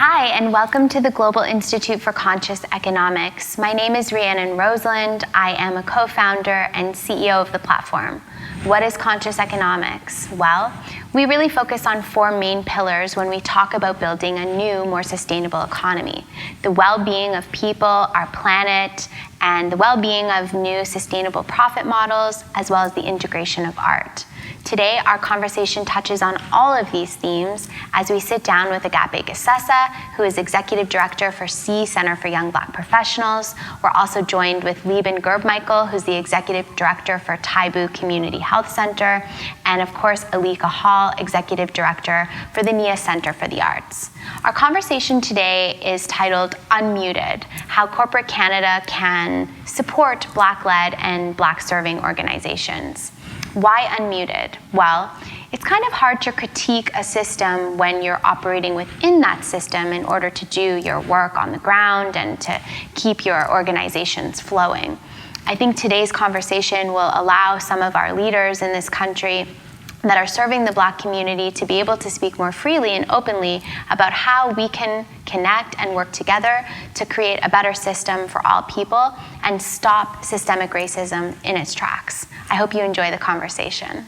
Hi, and welcome to the Global Institute for Conscious Economics. My name is Rhiannon Roseland. I am a co-founder and CEO of the platform. What is conscious economics? Well, we really focus on four main pillars when we talk about building a new, more sustainable economy: the well-being of people, our planet, and the well-being of new sustainable profit models, as well as the integration of art. Today, our conversation touches on all of these themes as we sit down with Agape Gasessa, who is Executive Director for C Center for Young Black Professionals. We're also joined with Lieben Gerbmichael, who's the Executive Director for Taibu Community Health Center, and of course, Alika Hall, Executive Director for the NIA Center for the Arts. Our conversation today is titled Unmuted: How Corporate Canada Can Support Black-led and Black-serving organizations. Why unmuted? Well, it's kind of hard to critique a system when you're operating within that system in order to do your work on the ground and to keep your organizations flowing. I think today's conversation will allow some of our leaders in this country that are serving the Black community to be able to speak more freely and openly about how we can connect and work together to create a better system for all people and stop systemic racism in its tracks. I hope you enjoy the conversation.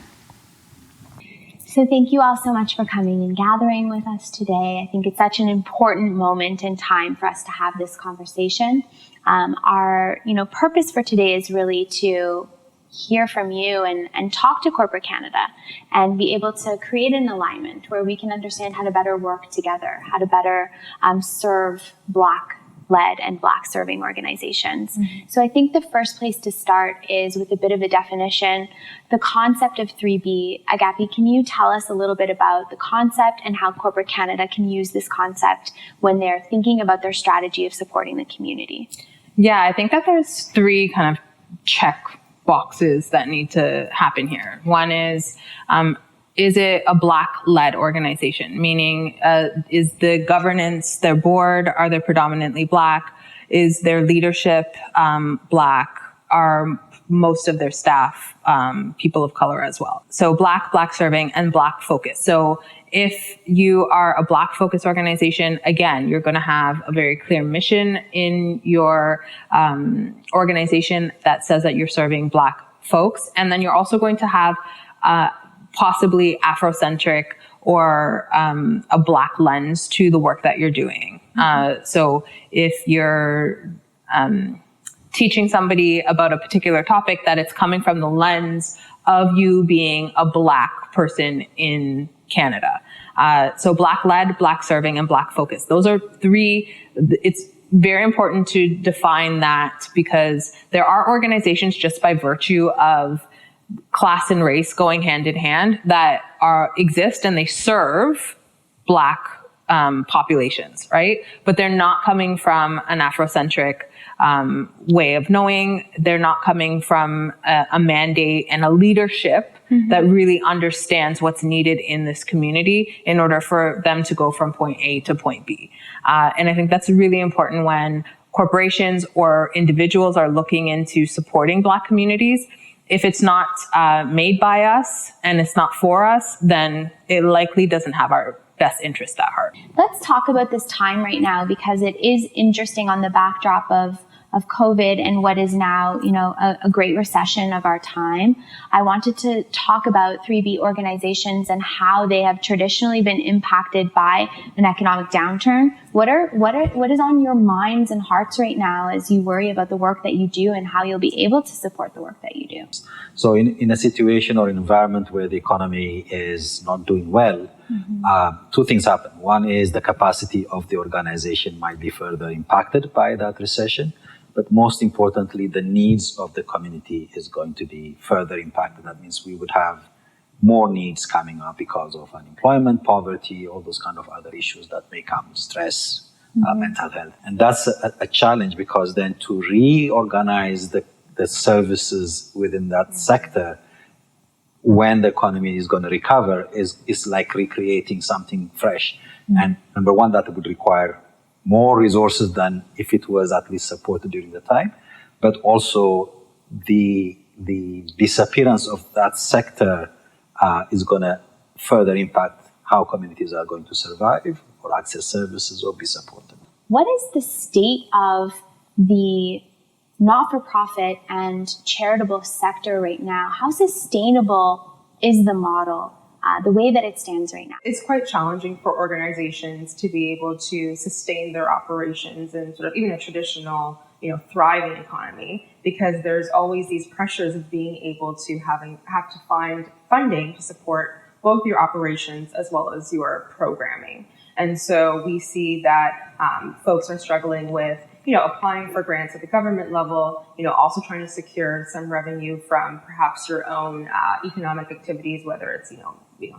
So thank you all so much for coming and gathering with us today. I think it's such an important moment in time for us to have this conversation. Our purpose for today is really to hear from you and talk to corporate Canada and be able to create an alignment where we can understand how to better work together, how to better serve Black-led and Black-serving organizations. Mm-hmm. So I think the first place to start is with a bit of a definition. The concept of 3B. Agape, can you tell us a little bit about the concept and how corporate Canada can use this concept when they're thinking about their strategy of supporting the community? Yeah, I think that there's three kind of check boxes that need to happen here. One is it a Black-led organization? Meaning, is the governance, their board, are they predominantly Black? Is their leadership Black? Are most of their staff people of color as well? So Black, Black-serving, and Black-focused. So if you are a Black-focused organization, again, you're going to have a very clear mission in your organization that says that you're serving Black folks. And then you're also going to have possibly Afrocentric or a Black lens to the work that you're doing. Mm-hmm. So if you're teaching somebody about a particular topic, that it's coming from the lens of you being a Black person in Canada. So Black-led, Black-serving, and Black-focused. Those are three. It's very important to define that because there are organizations just by virtue of class and race going hand in hand that exist and they serve Black populations, right? But they're not coming from an Afrocentric way of knowing. They're not coming from a mandate and a leadership mm-hmm. that really understands what's needed in this community in order for them to go from point A to point B. And I think that's really important when corporations or individuals are looking into supporting Black communities. If it's not made by us and it's not for us, then it likely doesn't have our best interest at heart. Let's talk about this time right now because it is interesting on the backdrop of COVID and what is now, a great recession of our time. I wanted to talk about 3B organizations and how they have traditionally been impacted by an economic downturn. What is on your minds and hearts right now as you worry about the work that you do and how you'll be able to support the work that you do? So in a situation or an environment where the economy is not doing well, mm-hmm. Two things happen. One is the capacity of the organization might be further impacted by that recession. But most importantly, the needs of the community is going to be further impacted. That means we would have more needs coming up because of unemployment, poverty, all those kind of other issues that may come, stress, mm-hmm. Mental health. And that's a challenge because then to reorganize the services within that sector when the economy is going to recover is like recreating something fresh. Mm-hmm. And number one, that would require more resources than if it was at least supported during the time, but also the disappearance of that sector is going to further impact how communities are going to survive or access services or be supported. What is the state of the not-for-profit and charitable sector right now? How sustainable is the model, the way that it stands right now? It's quite challenging for organizations to be able to sustain their operations in sort of even a traditional, thriving economy, because there's always these pressures of being able to have to find funding to support both your operations as well as your programming. And so we see that folks are struggling with, applying for grants at the government level, also trying to secure some revenue from perhaps your own economic activities, whether it's,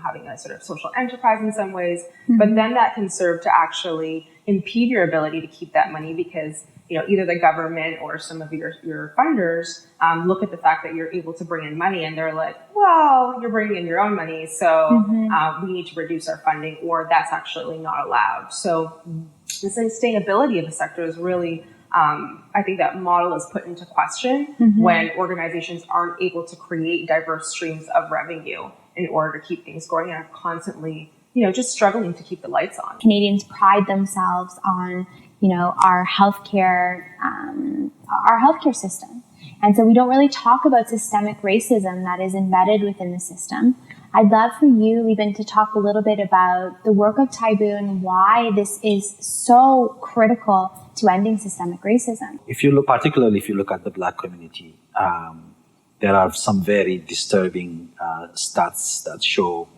having a sort of social enterprise in some ways. Mm-hmm. But then that can serve to actually impede your ability to keep that money because, either the government or some of your funders look at the fact that you're able to bring in money and they're like, well, you're bringing in your own money, so we need to reduce our funding, or that's actually not allowed. So the sustainability of the sector is really, I think that model is put into question when organizations aren't able to create diverse streams of revenue in order to keep things going and are constantly, just struggling to keep the lights on. Canadians pride themselves on, our healthcare system. And so we don't really talk about systemic racism that is embedded within the system. I'd love for you, Lieben, to talk a little bit about the work of Taibu and why this is so critical to ending systemic racism. Particularly if you look at the Black community, there are some very disturbing stats that show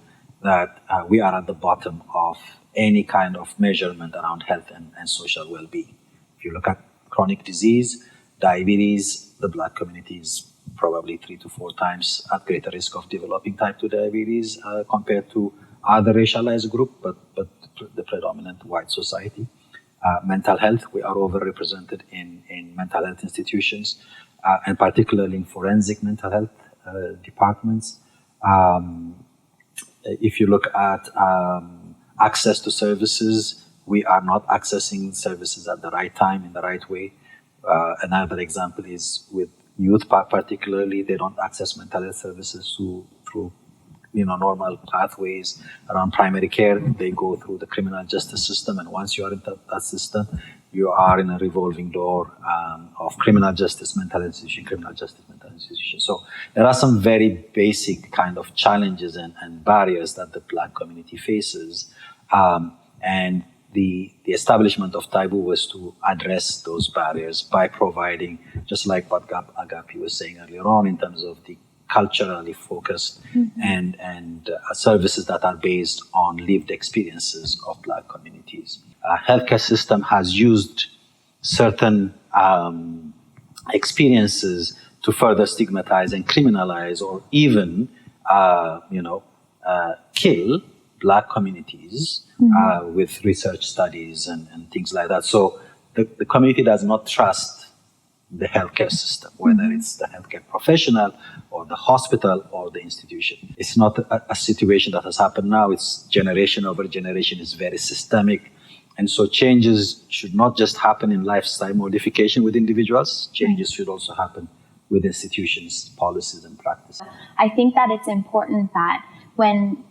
that we are at the bottom of any kind of measurement around health and social well-being. If you look at chronic disease, diabetes, the Black community is probably 3 to 4 times at greater risk of developing type 2 diabetes compared to other racialized group, but the predominant white society. Mental health, we are overrepresented in mental health institutions, and particularly in forensic mental health departments. If you look at access to services, we are not accessing services at the right time, in the right way. Another example is with youth, particularly, they don't access mental health services through normal pathways around primary care. They go through the criminal justice system, and once you are in that system, you are in a revolving door of criminal justice, mental health institution, criminal justice, mental health institution. So there are some very basic kind of challenges and barriers that the Black community faces, and the establishment of Taibu was to address those barriers by providing, just like what Agape was saying earlier on, in terms of the culturally focused and services that are based on lived experiences of Black communities. Healthcare system has used certain experiences to further stigmatize and criminalize, or even kill Black communities with research studies and things like that. So the community does not trust the healthcare system, whether it's the healthcare professional or the hospital or the institution. It's not a situation that has happened now. It's generation over generation. It's very systemic. And so changes should not just happen in lifestyle modification with individuals. Changes should also happen with institutions, policies, and practices. I think that it's important that when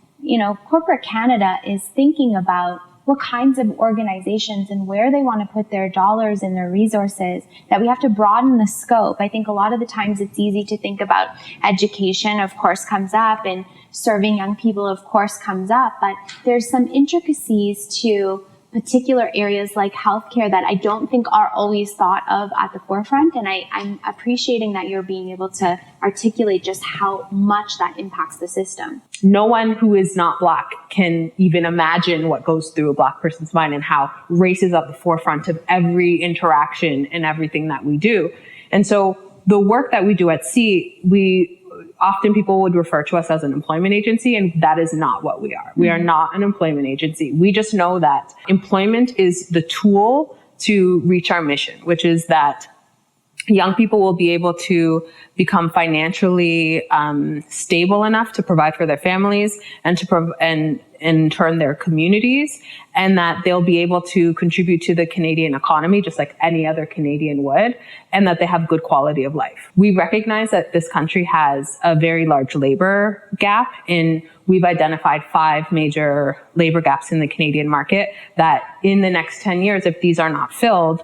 corporate Canada is thinking about what kinds of organizations and where they want to put their dollars and their resources, that we have to broaden the scope. I think a lot of the times it's easy to think about education, of course, comes up, and serving young people, of course, comes up, but there's some intricacies to particular areas like healthcare that I don't think are always thought of at the forefront. And I'm appreciating that you're being able to articulate just how much that impacts the system. No one who is not Black can even imagine what goes through a Black person's mind and how race is at the forefront of every interaction and everything that we do. And so the work that we do at C, often people would refer to us as an employment agency, and that is not what we are. We are not an employment agency. We just know that employment is the tool to reach our mission, which is that young people will be able to become financially stable enough to provide for their families and in turn their communities, and that they'll be able to contribute to the Canadian economy just like any other Canadian would, and that they have good quality of life. We recognize that this country has a very large labor gap. We've identified 5 major labor gaps in the Canadian market that in the next 10 years, if these are not filled,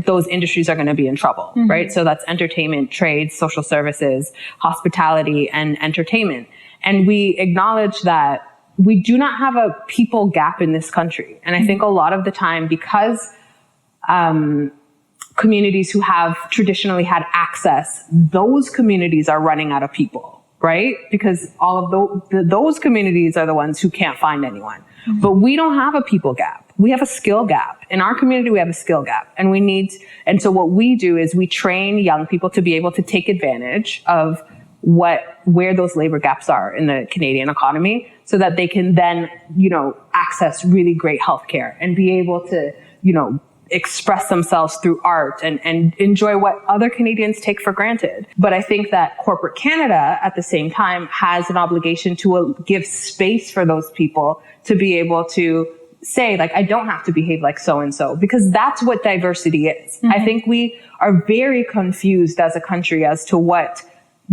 those industries are going to be in trouble, right? So that's entertainment, trade, social services, hospitality, and entertainment. And we acknowledge that we do not have a people gap in this country. And I think a lot of the time, because communities who have traditionally had access, those communities are running out of people, right? Because all of those communities are the ones who can't find anyone. But we don't have a people gap. We have a skill gap. In our community, we have a skill gap. And so what we do is we train young people to be able to take advantage of where those labor gaps are in the Canadian economy, so that they can then, access really great healthcare and be able to, express themselves through art and enjoy what other Canadians take for granted. But I think that corporate Canada at the same time has an obligation to give space for those people to be able to say, like, I don't have to behave like so-and-so, because that's what diversity is. I think we are very confused as a country as to what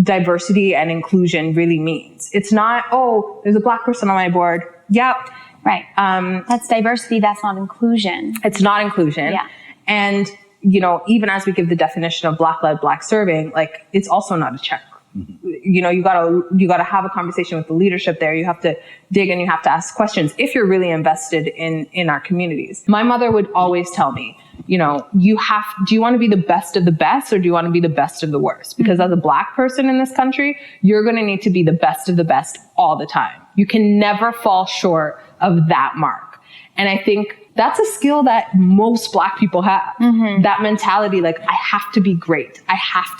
diversity and inclusion really means. It's not, oh, there's a Black person on my board. Yep. Right. That's diversity. That's not inclusion. It's not inclusion. Yeah. And, even as we give the definition of Black-led, Black serving, like, it's also not a check. You gotta have a conversation with the leadership there. You have to dig and you have to ask questions if you're really invested in our communities. My mother would always tell me, do you want to be the best of the best, or do you want to be the best of the worst? Because as a Black person in this country, you're going to need to be the best of the best all the time. You can never fall short of that mark. And I think that's a skill that most Black people have. That mentality, like, I have to be great. I have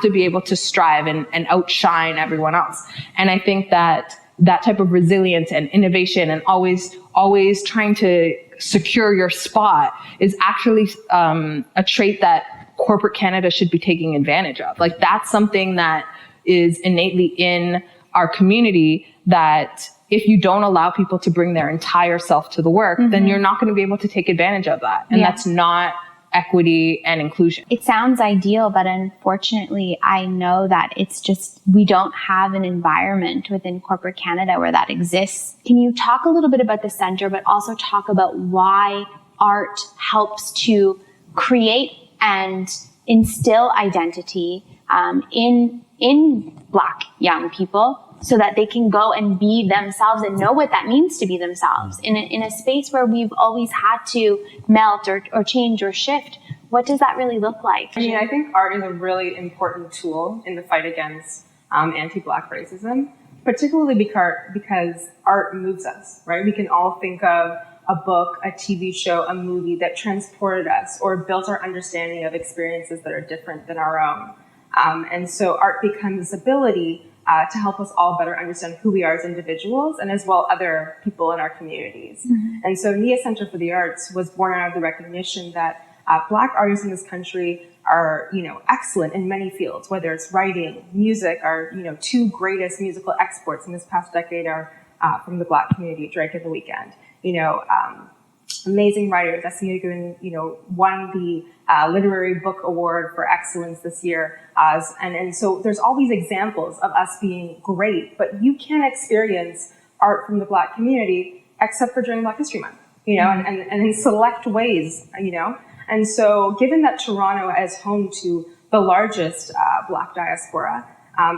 to be able to strive and outshine everyone else. And I think that type of resilience and innovation and always trying to secure your spot is actually a trait that corporate Canada should be taking advantage of. Like, that's something that is innately in our community, that if you don't allow people to bring their entire self to the work, then you're not going to be able to take advantage of that. And that's not equity and inclusion. It sounds ideal, but unfortunately, I know that it's just, we don't have an environment within corporate Canada where that exists. Can you talk a little bit about the center, but also talk about why art helps to create and instill identity in Black young people, so that they can go and be themselves and know what that means to be themselves in a space where we've always had to melt or change or shift? What does that really look like? I mean, I think art is a really important tool in the fight against anti-Black racism, particularly because art moves us, right? We can all think of a book, a TV show, a movie that transported us or built our understanding of experiences that are different than our own. And so art becomes this ability to help us all better understand who we are as individuals, and as well other people in our communities. And so NIA Center for the Arts was born out of the recognition that Black artists in this country are, excellent in many fields, whether it's writing, music. Our, 2 greatest musical exports in this past decade are from the Black community, Drake and The Weeknd. Amazing writers. Essie Nguyen, won the Literary Book Award for Excellence this year. And so there's all these examples of us being great, but you can't experience art from the Black community except for during Black History Month, and in select ways, And so given that Toronto is home to the largest Black diaspora,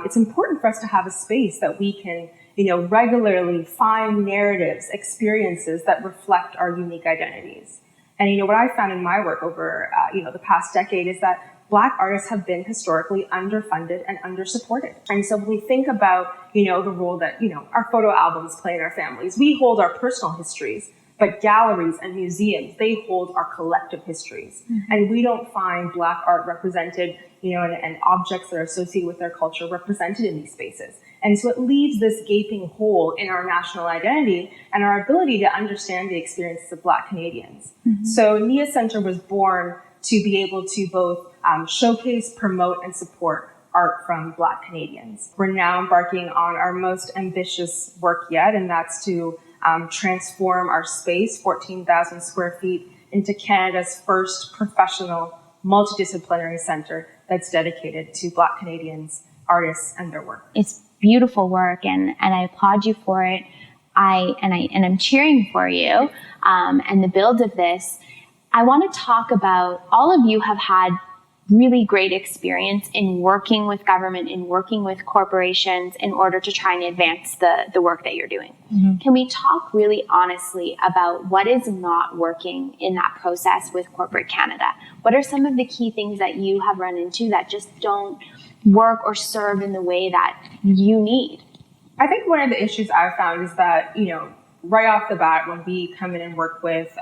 it's important for us to have a space that we can regularly find narratives, experiences that reflect our unique identities. And what I found in my work over the past decade is that Black artists have been historically underfunded and undersupported. And so when we think about the role that our photo albums play in our families, we hold our personal histories, but galleries and museums, they hold our collective histories. And we don't find Black art represented, and objects that are associated with their culture represented in these spaces. And so it leaves this gaping hole in our national identity and our ability to understand the experiences of Black Canadians. So NIA Center was born to be able to both showcase, promote, and support art from Black Canadians. We're now embarking on our most ambitious work yet, and that's to transform our space, 14,000 square feet, into Canada's first professional multidisciplinary center that's dedicated to Black Canadians, artists, and their work. It's beautiful work, and I applaud you for it. I'm cheering for you and the build of this. I want to talk about, all of you have had really great experience in working with government, in working with corporations in order to try and advance the work that you're doing. Mm-hmm. Can we talk really honestly about what is not working in that process with corporate Canada? What are some of the key things that you have run into that just don't work or serve in the way that you need? I think one of the issues I've found is that, right off the bat, when we come in and work with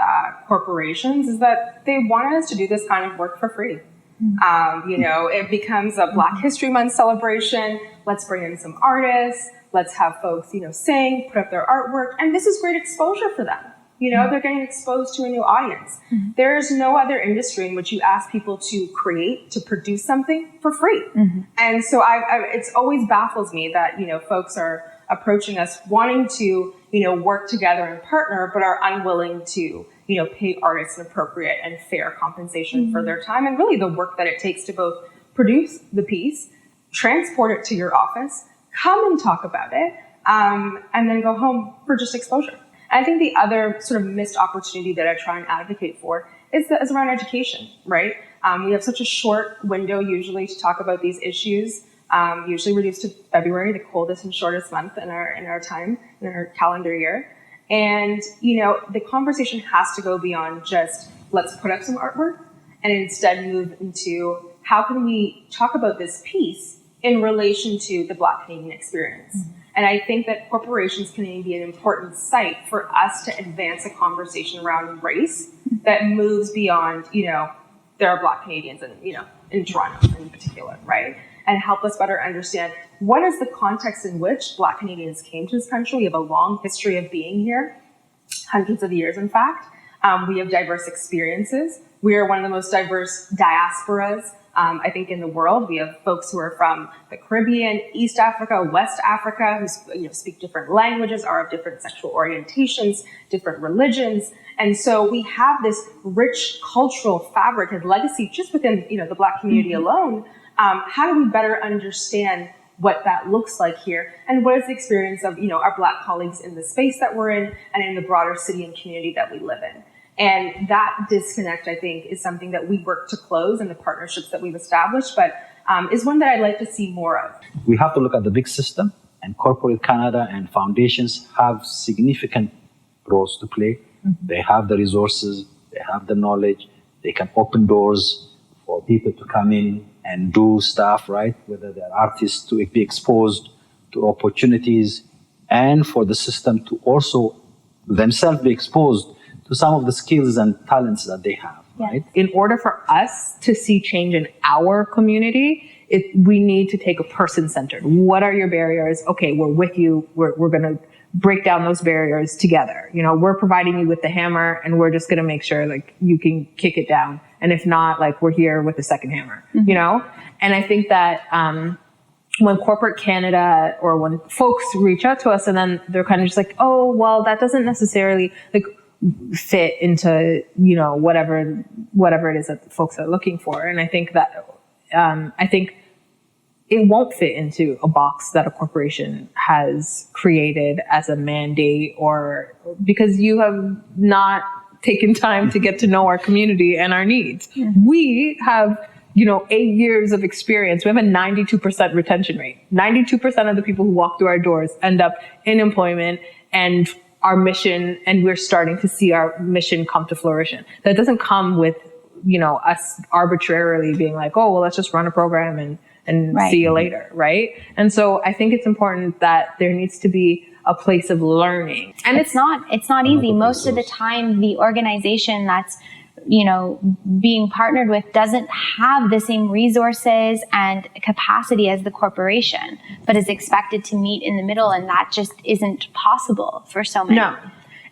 corporations, is that they want us to do this kind of work for free. It becomes a Black History Month celebration. Let's bring in some artists. Let's have folks, sing, put up their artwork. And this is great exposure for them. They're getting exposed to a new audience. Mm-hmm. There's no other industry in which you ask people to create, to produce something for free. Mm-hmm. And so it's always baffles me that, folks are approaching us wanting to, work together and partner, but are unwilling to, pay artists an appropriate and fair compensation mm-hmm. for their time and really the work that it takes to both produce the piece, transport it to your office, come and talk about it, and then go home for just exposure. And I think the other sort of missed opportunity that I try and advocate for is around education, right? We have such a short window usually to talk about these issues, usually reduced to February, the coldest and shortest month in our time, in our calendar year. And, the conversation has to go beyond just let's put up some artwork and instead move into how can we talk about this piece in relation to the Black Canadian experience. Mm-hmm. And I think that corporations can be an important site for us to advance a conversation around race that moves beyond, there are Black Canadians in Toronto in particular, right? And help us better understand what is the context in which Black Canadians came to this country. We have a long history of being here, hundreds of years, in fact. We have diverse experiences. We are one of the most diverse diasporas, I think, in the world. We have folks who are from the Caribbean, East Africa, West Africa, who speak different languages, are of different sexual orientations, different religions. And so we have this rich cultural fabric and legacy just within the Black community mm-hmm. alone. How do we better understand what that looks like here? And what is the experience of, our Black colleagues in the space that we're in and in the broader city and community that we live in? And that disconnect, I think, is something that we work to close in the partnerships that we've established, but is one that I'd like to see more of. We have to look at the big system, and corporate Canada and foundations have significant roles to play. Mm-hmm. They have the resources, they have the knowledge, they can open doors for people to come in and do stuff, right? Whether they're artists to be exposed to opportunities and for the system to also themselves be exposed to some of the skills and talents that they have, right? In order for us to see change in our community, we need to take a person-centered. What are your barriers? Okay, we're with you. We're going to break down those barriers together. We're providing you with the hammer and we're just going to make sure you can kick it down. And if not, we're here with the second hammer, mm-hmm. And I think that, when corporate Canada or when folks reach out to us and then they're kind of just oh, well, that doesn't necessarily fit into, whatever it is that folks are looking for. And I think that, it won't fit into a box that a corporation has created as a mandate or because you have not taken time to get to know our community and our needs. Mm-hmm. We have, 8 years of experience. We have a 92% retention rate. 92% of the people who walk through our doors end up in employment and our mission, and we're starting to see our mission come to fruition. That doesn't come with, us arbitrarily being oh, well, let's just run a program and right. see you later, right? And so I think it's important that there needs to be a place of learning. And it's not easy. Most of the time, the organization that's, being partnered with doesn't have the same resources and capacity as the corporation, but is expected to meet in the middle. And that just isn't possible for so many. No.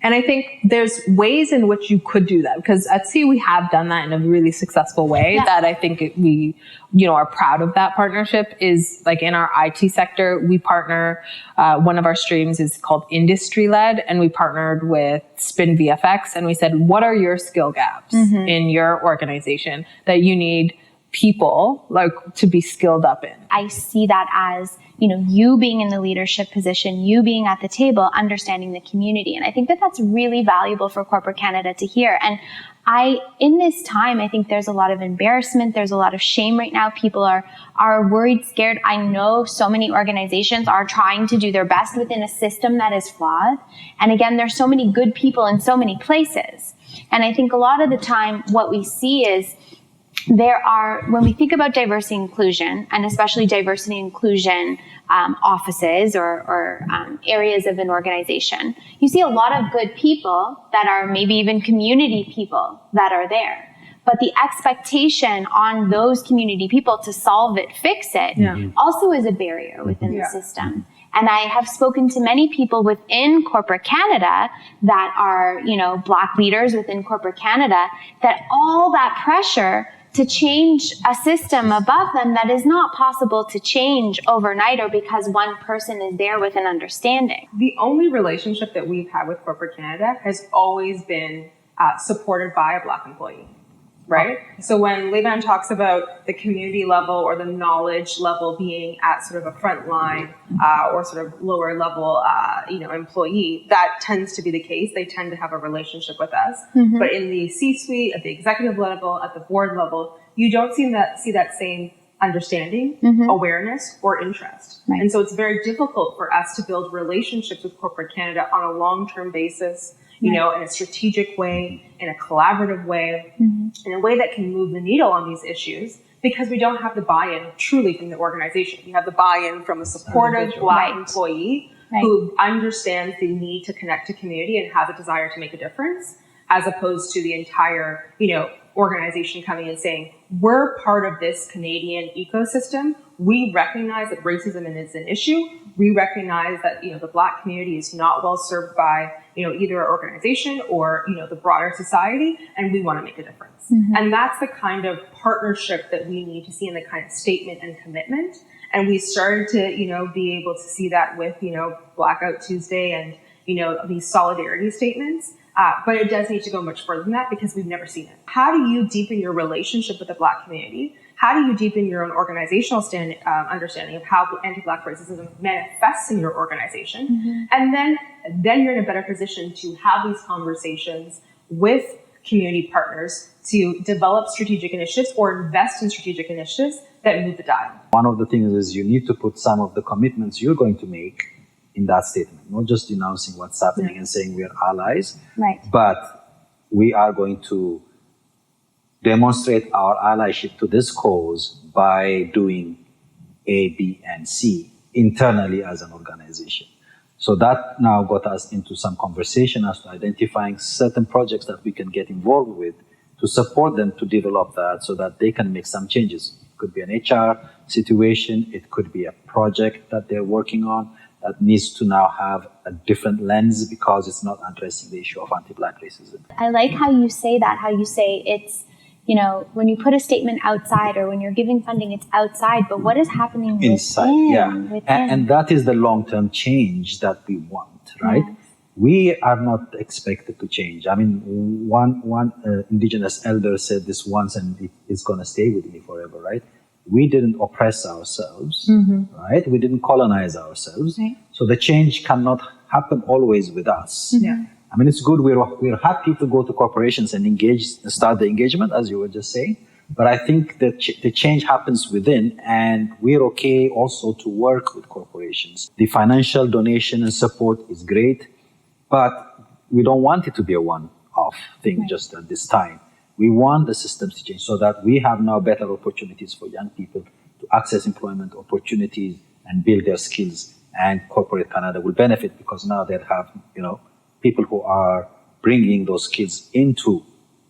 And I think there's ways in which you could do that, because at Sea we have done that in a really successful way that I think we, are proud of. That partnership is like in our IT sector, we partner, one of our streams is called Industry Led, and we partnered with Spin VFX, and we said, what are your skill gaps in your organization that you need people like to be skilled up in? I see that as, you being in the leadership position, you being at the table, understanding the community. And I think that that's really valuable for corporate Canada to hear. And in this time, I think there's a lot of embarrassment. There's a lot of shame right now. People are worried, scared. I know so many organizations are trying to do their best within a system that is flawed. And again, there's so many good people in so many places. And I think a lot of the time what we see is when we think about diversity and inclusion, and especially diversity and inclusion offices or areas of an organization, you see a lot of good people that are maybe even community people that are there. But the expectation on those community people to solve it, fix it, also is a barrier within the system. And I have spoken to many people within corporate Canada that are, Black leaders within corporate Canada, that all that pressure to change a system above them that is not possible to change overnight or because one person is there with an understanding. The only relationship that we've had with corporate Canada has always been supported by a Black employee, right? So when Levan talks about the community level or the knowledge level being at sort of a front line or sort of lower level, employee, that tends to be the case. They tend to have a relationship with us. But in the C-suite, at the executive level, at the board level, you don't see that same understanding, awareness, or interest. Right. And so it's very difficult for us to build relationships with corporate Canada on a long-term basis, in a strategic way, in a collaborative way, in a way that can move the needle on these issues, because we don't have the buy-in truly from the organization. We have the buy-in from a supportive Black employee who understands the need to connect to community and has a desire to make a difference, as opposed to the entire, organization coming and saying, we're part of this Canadian ecosystem. We recognize that racism is an issue. We recognize that, the Black community is not well served by, either our organization or, the broader society, and we want to make a difference. And that's the kind of partnership that we need to see in the kind of statement and commitment. And we started to, be able to see that with, Blackout Tuesday and, these solidarity statements. But it does need to go much further than that, because we've never seen it. How do you deepen your relationship with the Black community? How do you deepen your own organizational understanding of how anti-Black racism manifests in your organization? And then you're in a better position to have these conversations with community partners to develop strategic initiatives or invest in strategic initiatives that move the dial. One of the things is you need to put some of the commitments you're going to make in that statement, not just denouncing what's happening and saying we are allies, but we are going to demonstrate our allyship to this cause by doing A, B, and C internally as an organization. So that now got us into some conversation as to identifying certain projects that we can get involved with to support them to develop that so that they can make some changes. It could be an HR situation, it could be a project that they're working on that needs to now have a different lens because it's not addressing the issue of anti-Black racism. I like how you say that, how you say it's, when you put a statement outside or when you're giving funding, it's outside, but what is happening inside? Within? And that is the long-term change that we want, right? Yes. We are not expected to change. I mean, one Indigenous elder said this once, and it's going to stay with me forever, right? We didn't oppress ourselves, right? We didn't colonize ourselves. Right. So the change cannot happen always with us. I mean, it's good. We're happy to go to corporations and start the engagement, as you were just saying. But I think that the change happens within, and we're okay also to work with corporations. The financial donation and support is great, but we don't want it to be a one-off thing just at this time. We want the systems to change so that we have now better opportunities for young people to access employment opportunities and build their skills. And corporate Canada will benefit because now they have, people who are bringing those skills into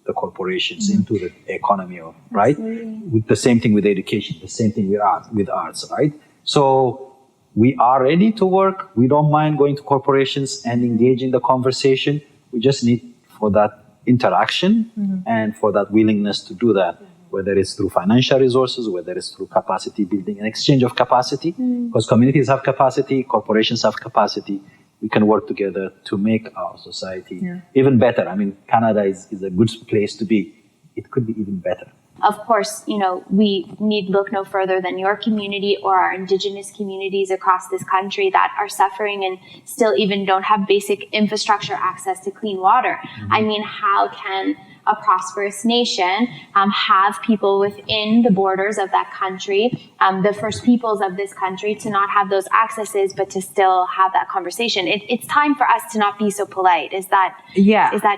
the corporations, into the economy, right? With the same thing with education, the same thing with arts, right? So we are ready to work. We don't mind going to corporations and engaging the conversation. We just need for that interaction and for that willingness to do that, whether it's through financial resources, whether it's through capacity building and exchange of capacity, because communities have capacity, corporations have capacity. We can work together to make our society even better. I mean, Canada is a good place to be. It could be even better. Of course, we need look no further than your community or our Indigenous communities across this country that are suffering and still even don't have basic infrastructure access to clean water. I mean, how can a prosperous nation have people within the borders of that country, the first peoples of this country, to not have those accesses, but to still have that conversation? It's time for us to not be so polite. Is that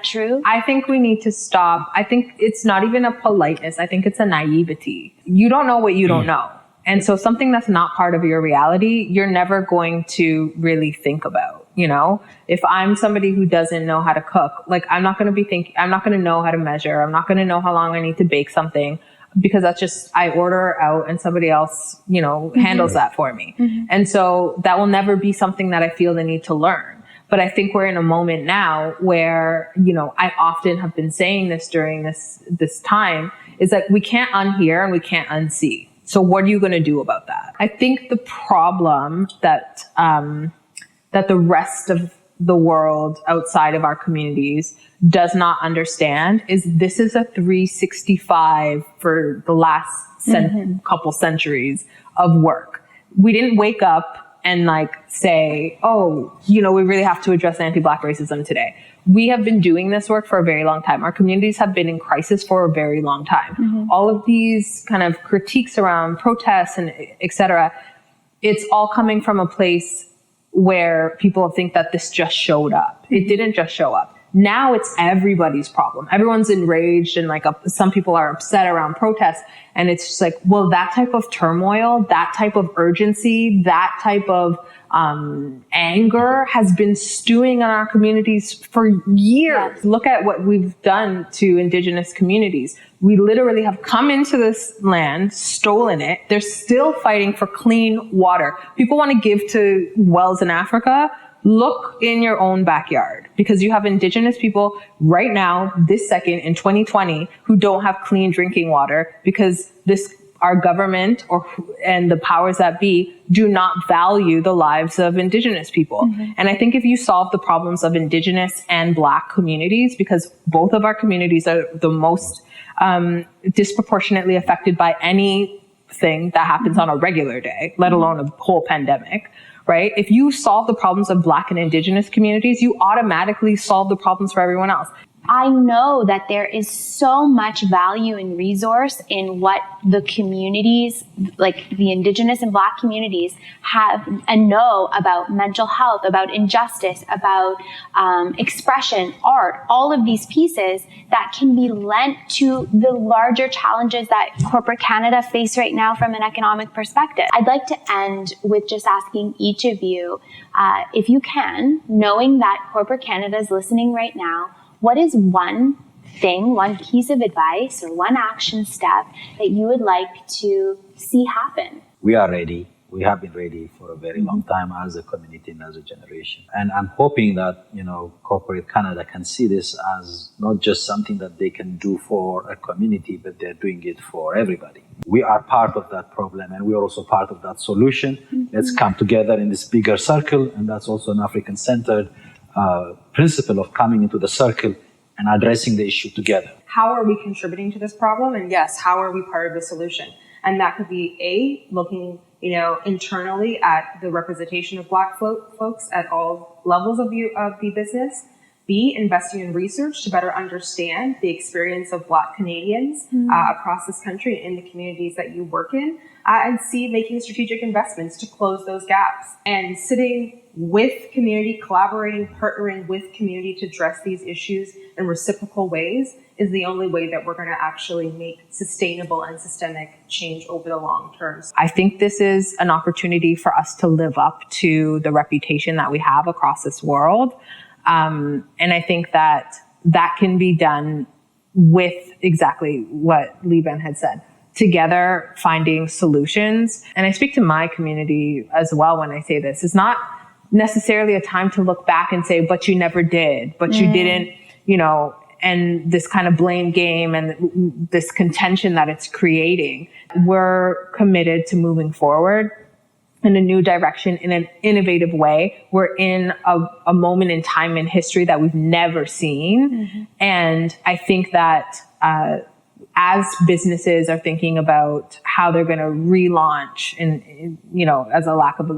true? I think we need to stop. I think it's not even a politeness. I think it's a naivety. You don't know what you don't know. And so something that's not part of your reality, you're never going to really think about. If I'm somebody who doesn't know how to cook, I'm not going to know how to measure. I'm not going to know how long I need to bake something, because that's just, I order out and somebody else, handles that for me. And so that will never be something that I feel the need to learn. But I think we're in a moment now where, I often have been saying this during this time, is that we can't unhear and we can't unsee. So what are you going to do about that? I think the problem that the rest of the world outside of our communities does not understand is this is a 365 for the last couple centuries of work. We didn't wake up and say, we really have to address anti-Black racism today. We have been doing this work for a very long time. Our communities have been in crisis for a very long time. All of these kind of critiques around protests and et cetera, it's all coming from a place where people think that this just showed up. It didn't just show up. Now it's everybody's problem. Everyone's enraged and some people are upset around protests. And it's just that type of turmoil, that type of urgency, that type of anger has been stewing in our communities for years. Look at what we've done to Indigenous communities. We literally have come into this land, stolen it. They're still fighting for clean water. People want to give to wells in Africa. Look in your own backyard, because you have Indigenous people right now, this second in 2020, who don't have clean drinking water because our government and the powers that be do not value the lives of Indigenous people. And I think if you solve the problems of Indigenous and Black communities, because both of our communities are the most disproportionately affected by anything that happens on a regular day, let alone a whole pandemic, right? If you solve the problems of Black and Indigenous communities, you automatically solve the problems for everyone else. I know that there is so much value and resource in what the communities, like the Indigenous and Black communities, have and know about mental health, about injustice, about expression, art, all of these pieces that can be lent to the larger challenges that corporate Canada face right now from an economic perspective. I'd like to end with just asking each of you, if you can, knowing that corporate Canada is listening right now, what is one thing, one piece of advice or one action step that you would like to see happen? We are ready. We have been ready for a very long time as a community and as a generation. And I'm hoping that, corporate Canada can see this as not just something that they can do for a community, but they're doing it for everybody. We are part of that problem and we are also part of that solution. Let's come together in this bigger circle, and that's also an African-centered principle of coming into the circle and addressing the issue together. How are we contributing to this problem? And yes, how are we part of the solution? And that could be looking, internally at the representation of Black folks at all levels of the business. B, investing in research to better understand the experience of Black Canadians across this country and in the communities that you work in. And C, making strategic investments to close those gaps. And sitting with community, collaborating, partnering with community to address these issues in reciprocal ways is the only way that we're going to actually make sustainable and systemic change over the long term. I think this is an opportunity for us to live up to the reputation that we have across this world. And I think that can be done with exactly what Liban had said. Together, finding solutions. And I speak to my community as well when I say this. It's not necessarily a time to look back and say, but you never did, but you didn't, and this kind of blame game and this contention that it's creating. We're committed to moving forward in a new direction, in an innovative way. We're in a moment in time in history that we've never seen. And I think that as businesses are thinking about how they're going to relaunch, and as a lack of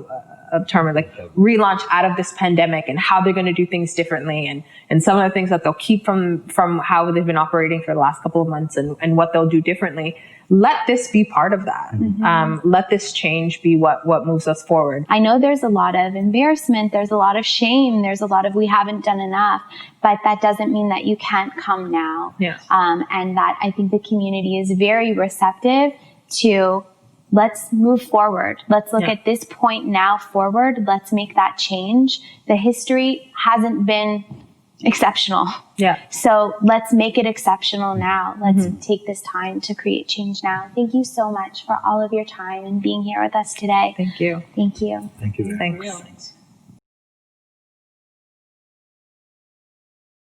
a term, like relaunch out of this pandemic, and how they're going to do things differently, and some of the things that they'll keep from how they've been operating for the last couple of months, and what they'll do differently. Let this be part of that. Let this change be what moves us forward. I know there's a lot of embarrassment, there's a lot of shame, there's a lot of we haven't done enough, but that doesn't mean that you can't come now. Yes. And that I think the community is very receptive to, let's move forward. Let's look at this point now forward. Let's make that change. The history hasn't been exceptional. Yeah. So let's make it exceptional now. Let's take this time to create change now. Thank you so much for all of your time and being here with us today. Thank you. Thank you. Thank you. Thanks.